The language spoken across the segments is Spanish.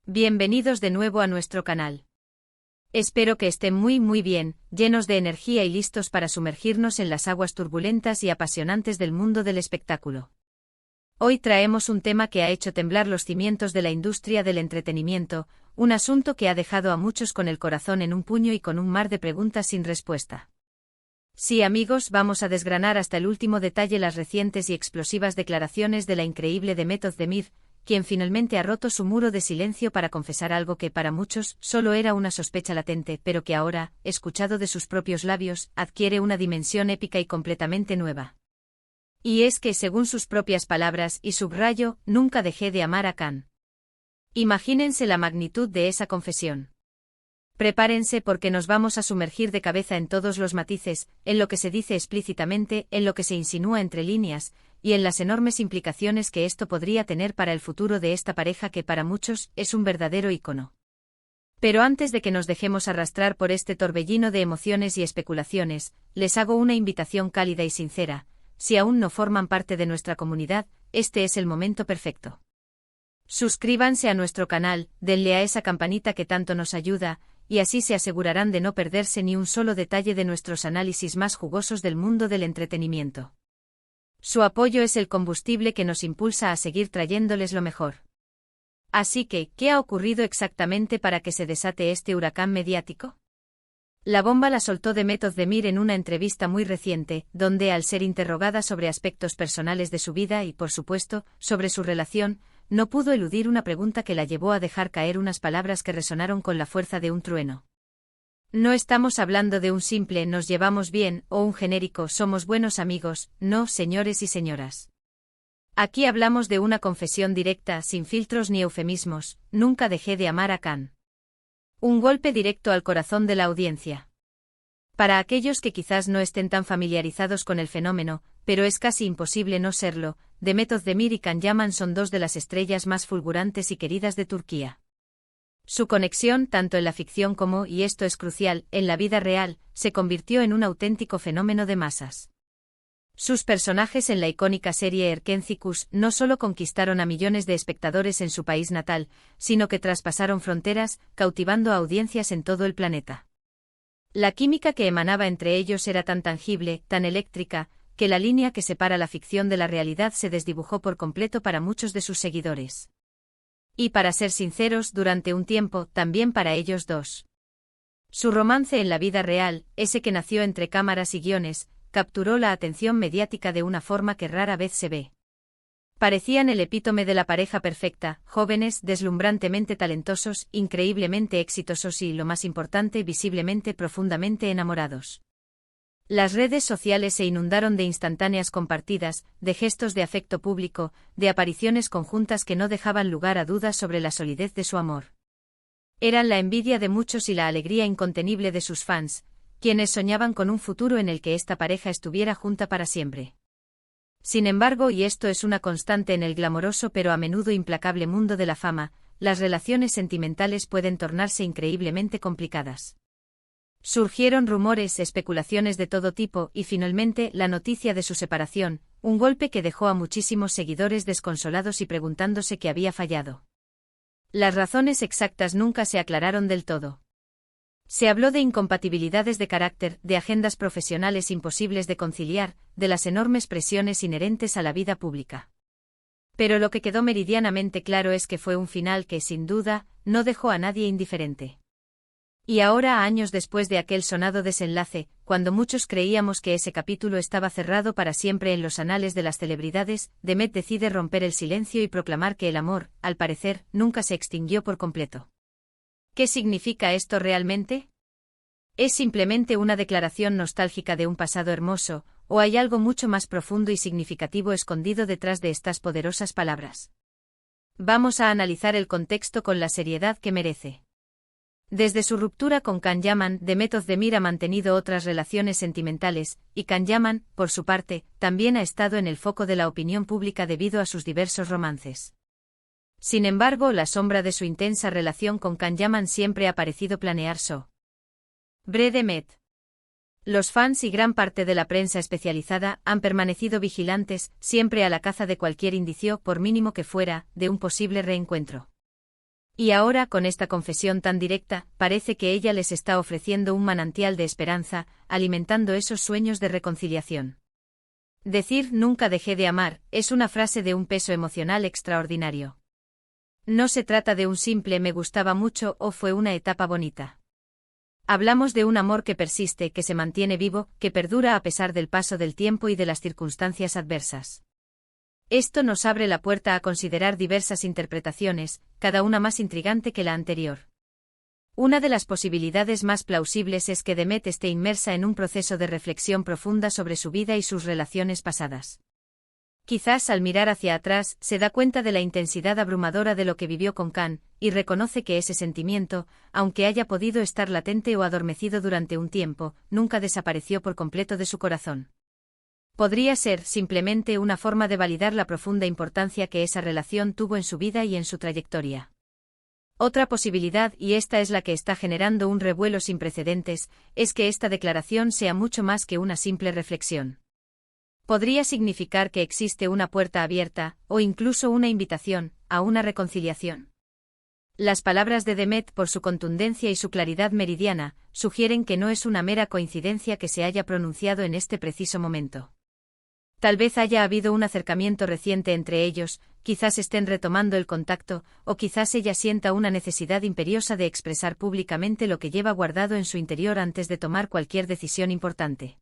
Bienvenidos de nuevo a nuestro canal. Espero que estén muy bien, llenos de energía y listos para sumergirnos en las aguas turbulentas y apasionantes del mundo del espectáculo. Hoy traemos un tema que ha hecho temblar los cimientos de la industria del entretenimiento, un asunto que ha dejado a muchos con el corazón en un puño y con un mar de preguntas sin respuesta. Sí, amigos, vamos a desgranar hasta el último detalle las recientes y explosivas declaraciones de la increíble Demet Özdemir, quien finalmente ha roto su muro de silencio para confesar algo que para muchos solo era una sospecha latente, pero que ahora, escuchado de sus propios labios, adquiere una dimensión épica y completamente nueva. Y es que, según sus propias palabras, y subrayo, nunca dejé de amar a Khan. Imagínense la magnitud de esa confesión. Prepárense porque nos vamos a sumergir de cabeza en todos los matices, en lo que se dice explícitamente, en lo que se insinúa entre líneas, y en las enormes implicaciones que esto podría tener para el futuro de esta pareja que para muchos es un verdadero ícono. Pero antes de que nos dejemos arrastrar por este torbellino de emociones y especulaciones, les hago una invitación cálida y sincera: si aún no forman parte de nuestra comunidad, este es el momento perfecto. Suscríbanse a nuestro canal, denle a esa campanita que tanto nos ayuda, y así se asegurarán de no perderse ni un solo detalle de nuestros análisis más jugosos del mundo del entretenimiento. Su apoyo es el combustible que nos impulsa a seguir trayéndoles lo mejor. Así que, ¿qué ha ocurrido exactamente para que se desate este huracán mediático? La bomba la soltó Demet Özdemir en una entrevista muy reciente, donde al ser interrogada sobre aspectos personales de su vida y, por supuesto, sobre su relación, no pudo eludir una pregunta que la llevó a dejar caer unas palabras que resonaron con la fuerza de un trueno. No estamos hablando de un simple "nos llevamos bien" o un genérico "somos buenos amigos", no, señores y señoras. Aquí hablamos de una confesión directa, sin filtros ni eufemismos: nunca dejé de amar a Khan. Un golpe directo al corazón de la audiencia. Para aquellos que quizás no estén tan familiarizados con el fenómeno, pero es casi imposible no serlo, Demet Özdemir y Can Yaman son dos de las estrellas más fulgurantes y queridas de Turquía. Su conexión, tanto en la ficción como, y esto es crucial, en la vida real, se convirtió en un auténtico fenómeno de masas. Sus personajes en la icónica serie Erkenci no solo conquistaron a millones de espectadores en su país natal, sino que traspasaron fronteras, cautivando a audiencias en todo el planeta. La química que emanaba entre ellos era tan tangible, tan eléctrica, que la línea que separa la ficción de la realidad se desdibujó por completo para muchos de sus seguidores. Y para ser sinceros, durante un tiempo, también para ellos dos. Su romance en la vida real, ese que nació entre cámaras y guiones, capturó la atención mediática de una forma que rara vez se ve. Parecían el epítome de la pareja perfecta, jóvenes, deslumbrantemente talentosos, increíblemente exitosos y, lo más importante, visiblemente profundamente enamorados. Las redes sociales se inundaron de instantáneas compartidas, de gestos de afecto público, de apariciones conjuntas que no dejaban lugar a dudas sobre la solidez de su amor. Eran la envidia de muchos y la alegría incontenible de sus fans, quienes soñaban con un futuro en el que esta pareja estuviera junta para siempre. Sin embargo, y esto es una constante en el glamoroso pero a menudo implacable mundo de la fama, las relaciones sentimentales pueden tornarse increíblemente complicadas. Surgieron rumores, especulaciones de todo tipo y finalmente la noticia de su separación, un golpe que dejó a muchísimos seguidores desconsolados y preguntándose qué había fallado. Las razones exactas nunca se aclararon del todo. Se habló de incompatibilidades de carácter, de agendas profesionales imposibles de conciliar, de las enormes presiones inherentes a la vida pública. Pero lo que quedó meridianamente claro es que fue un final que, sin duda, no dejó a nadie indiferente. Y ahora, años después de aquel sonado desenlace, cuando muchos creíamos que ese capítulo estaba cerrado para siempre en los anales de las celebridades, Demet decide romper el silencio y proclamar que el amor, al parecer, nunca se extinguió por completo. ¿Qué significa esto realmente? ¿Es simplemente una declaración nostálgica de un pasado hermoso, o hay algo mucho más profundo y significativo escondido detrás de estas poderosas palabras? Vamos a analizar el contexto con la seriedad que merece. Desde su ruptura con Can Yaman, Demet Özdemir ha mantenido otras relaciones sentimentales, y Can Yaman, por su parte, también ha estado en el foco de la opinión pública debido a sus diversos romances. Sin embargo, la sombra de su intensa relación con Can Yaman siempre ha parecido planear sobre Demet. Los fans y gran parte de la prensa especializada han permanecido vigilantes, siempre a la caza de cualquier indicio, por mínimo que fuera, de un posible reencuentro. Y ahora, con esta confesión tan directa, parece que ella les está ofreciendo un manantial de esperanza, alimentando esos sueños de reconciliación. Decir «nunca dejé de amar» es una frase de un peso emocional extraordinario. No se trata de un simple «me gustaba mucho» o «fue una etapa bonita». Hablamos de un amor que persiste, que se mantiene vivo, que perdura a pesar del paso del tiempo y de las circunstancias adversas. Esto nos abre la puerta a considerar diversas interpretaciones, cada una más intrigante que la anterior. Una de las posibilidades más plausibles es que Demet esté inmersa en un proceso de reflexión profunda sobre su vida y sus relaciones pasadas. Quizás al mirar hacia atrás se da cuenta de la intensidad abrumadora de lo que vivió con Can, y reconoce que ese sentimiento, aunque haya podido estar latente o adormecido durante un tiempo, nunca desapareció por completo de su corazón. Podría ser simplemente una forma de validar la profunda importancia que esa relación tuvo en su vida y en su trayectoria. Otra posibilidad, y esta es la que está generando un revuelo sin precedentes, es que esta declaración sea mucho más que una simple reflexión. Podría significar que existe una puerta abierta, o incluso una invitación, a una reconciliación. Las palabras de Demet, por su contundencia y su claridad meridiana, sugieren que no es una mera coincidencia que se haya pronunciado en este preciso momento. Tal vez haya habido un acercamiento reciente entre ellos, quizás estén retomando el contacto, o quizás ella sienta una necesidad imperiosa de expresar públicamente lo que lleva guardado en su interior antes de tomar cualquier decisión importante.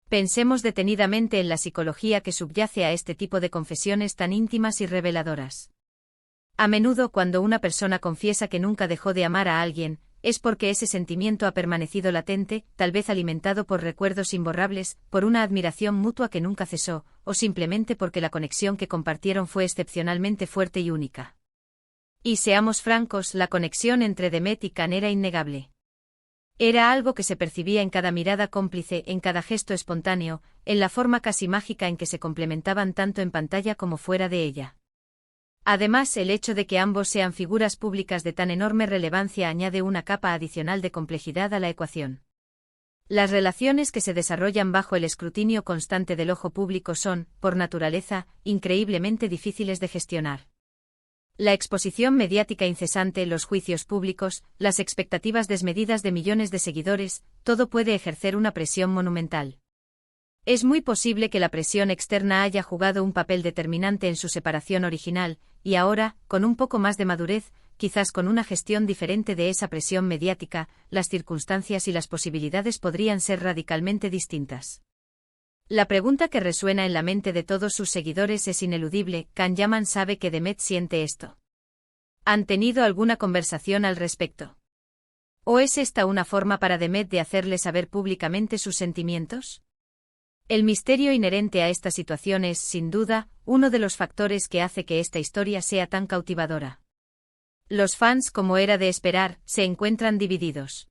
Pensemos detenidamente en la psicología que subyace a este tipo de confesiones tan íntimas y reveladoras. A menudo, cuando una persona confiesa que nunca dejó de amar a alguien, es porque ese sentimiento ha permanecido latente, tal vez alimentado por recuerdos imborrables, por una admiración mutua que nunca cesó, o simplemente porque la conexión que compartieron fue excepcionalmente fuerte y única. Y seamos francos, la conexión entre Demet y Can era innegable. Era algo que se percibía en cada mirada cómplice, en cada gesto espontáneo, en la forma casi mágica en que se complementaban tanto en pantalla como fuera de ella. Además, el hecho de que ambos sean figuras públicas de tan enorme relevancia añade una capa adicional de complejidad a la ecuación. Las relaciones que se desarrollan bajo el escrutinio constante del ojo público son, por naturaleza, increíblemente difíciles de gestionar. La exposición mediática incesante, los juicios públicos, las expectativas desmedidas de millones de seguidores, todo puede ejercer una presión monumental. Es muy posible que la presión externa haya jugado un papel determinante en su separación original, y ahora, con un poco más de madurez, quizás con una gestión diferente de esa presión mediática, las circunstancias y las posibilidades podrían ser radicalmente distintas. La pregunta que resuena en la mente de todos sus seguidores es ineludible: ¿Can Yaman sabe que Demet siente esto? ¿Han tenido alguna conversación al respecto? ¿O es esta una forma para Demet de hacerle saber públicamente sus sentimientos? El misterio inherente a esta situación es, sin duda, uno de los factores que hace que esta historia sea tan cautivadora. Los fans, como era de esperar, se encuentran divididos.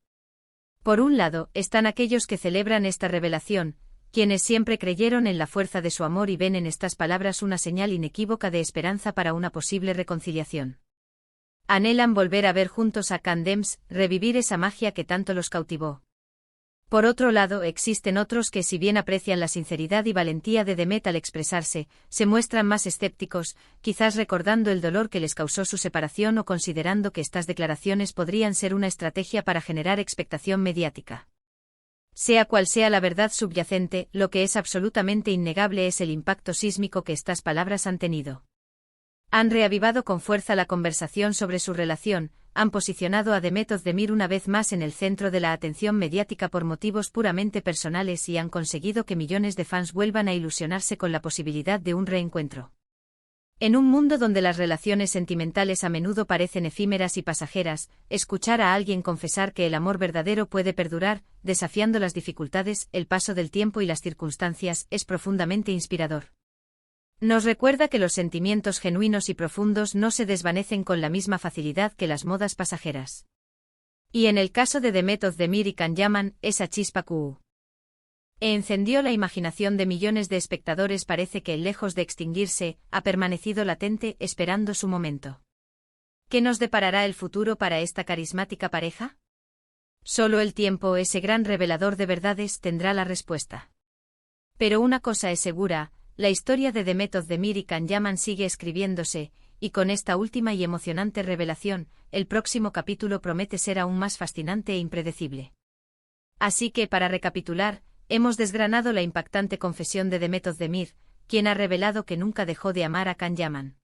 Por un lado, están aquellos que celebran esta revelación, quienes siempre creyeron en la fuerza de su amor y ven en estas palabras una señal inequívoca de esperanza para una posible reconciliación. Anhelan volver a ver juntos a Can Dems, revivir esa magia que tanto los cautivó. Por otro lado, existen otros que, si bien aprecian la sinceridad y valentía de Demet al expresarse, se muestran más escépticos, quizás recordando el dolor que les causó su separación o considerando que estas declaraciones podrían ser una estrategia para generar expectación mediática. Sea cual sea la verdad subyacente, lo que es absolutamente innegable es el impacto sísmico que estas palabras han tenido. Han reavivado con fuerza la conversación sobre su relación, han posicionado a Demet Özdemir una vez más en el centro de la atención mediática por motivos puramente personales y han conseguido que millones de fans vuelvan a ilusionarse con la posibilidad de un reencuentro. En un mundo donde las relaciones sentimentales a menudo parecen efímeras y pasajeras, escuchar a alguien confesar que el amor verdadero puede perdurar, desafiando las dificultades, el paso del tiempo y las circunstancias, es profundamente inspirador. Nos recuerda que los sentimientos genuinos y profundos no se desvanecen con la misma facilidad que las modas pasajeras. Y en el caso de Demet Özdemir y Can Yaman, esa chispa que encendió la imaginación de millones de espectadores parece que, lejos de extinguirse, ha permanecido latente, esperando su momento. ¿Qué nos deparará el futuro para esta carismática pareja? Solo el tiempo, ese gran revelador de verdades, tendrá la respuesta. Pero una cosa es segura: la historia de Demet Özdemir y Can Yaman sigue escribiéndose, y con esta última y emocionante revelación, el próximo capítulo promete ser aún más fascinante e impredecible. Así que, para recapitular, hemos desgranado la impactante confesión de Demet Özdemir, quien ha revelado que nunca dejó de amar a Can Yaman.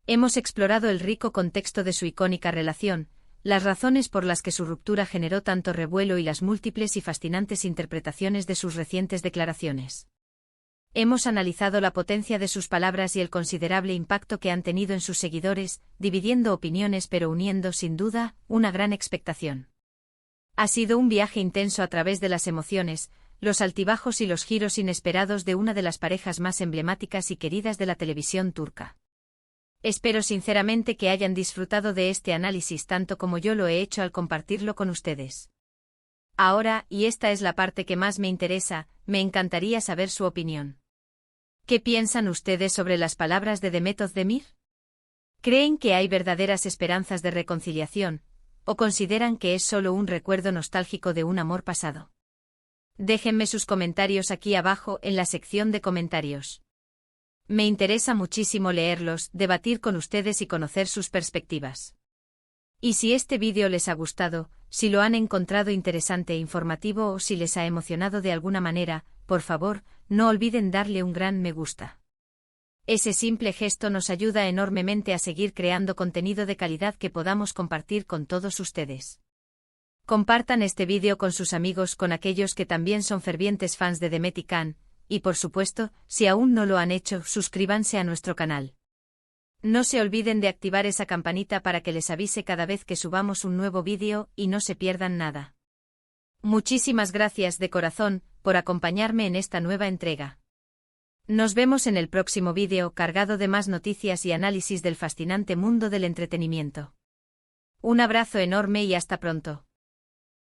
Hemos explorado el rico contexto de su icónica relación, las razones por las que su ruptura generó tanto revuelo y las múltiples y fascinantes interpretaciones de sus recientes declaraciones. Hemos analizado la potencia de sus palabras y el considerable impacto que han tenido en sus seguidores, dividiendo opiniones pero uniendo, sin duda, una gran expectación. Ha sido un viaje intenso a través de las emociones, los altibajos y los giros inesperados de una de las parejas más emblemáticas y queridas de la televisión turca. Espero sinceramente que hayan disfrutado de este análisis tanto como yo lo he hecho al compartirlo con ustedes. Ahora, y esta es la parte que más me interesa, me encantaría saber su opinión. ¿Qué piensan ustedes sobre las palabras de Demet Özdemir? ¿Creen que hay verdaderas esperanzas de reconciliación, o consideran que es solo un recuerdo nostálgico de un amor pasado? Déjenme sus comentarios aquí abajo en la sección de comentarios. Me interesa muchísimo leerlos, debatir con ustedes y conocer sus perspectivas. Y si este vídeo les ha gustado, si lo han encontrado interesante e informativo o si les ha emocionado de alguna manera, por favor, no olviden darle un gran me gusta. Ese simple gesto nos ayuda enormemente a seguir creando contenido de calidad que podamos compartir con todos ustedes. Compartan este vídeo con sus amigos, con aquellos que también son fervientes fans de Demet y Can, y por supuesto, si aún no lo han hecho, suscríbanse a nuestro canal. No se olviden de activar esa campanita para que les avise cada vez que subamos un nuevo vídeo y no se pierdan nada. Muchísimas gracias de corazón por acompañarme en esta nueva entrega. Nos vemos en el próximo vídeo cargado de más noticias y análisis del fascinante mundo del entretenimiento. Un abrazo enorme y hasta pronto.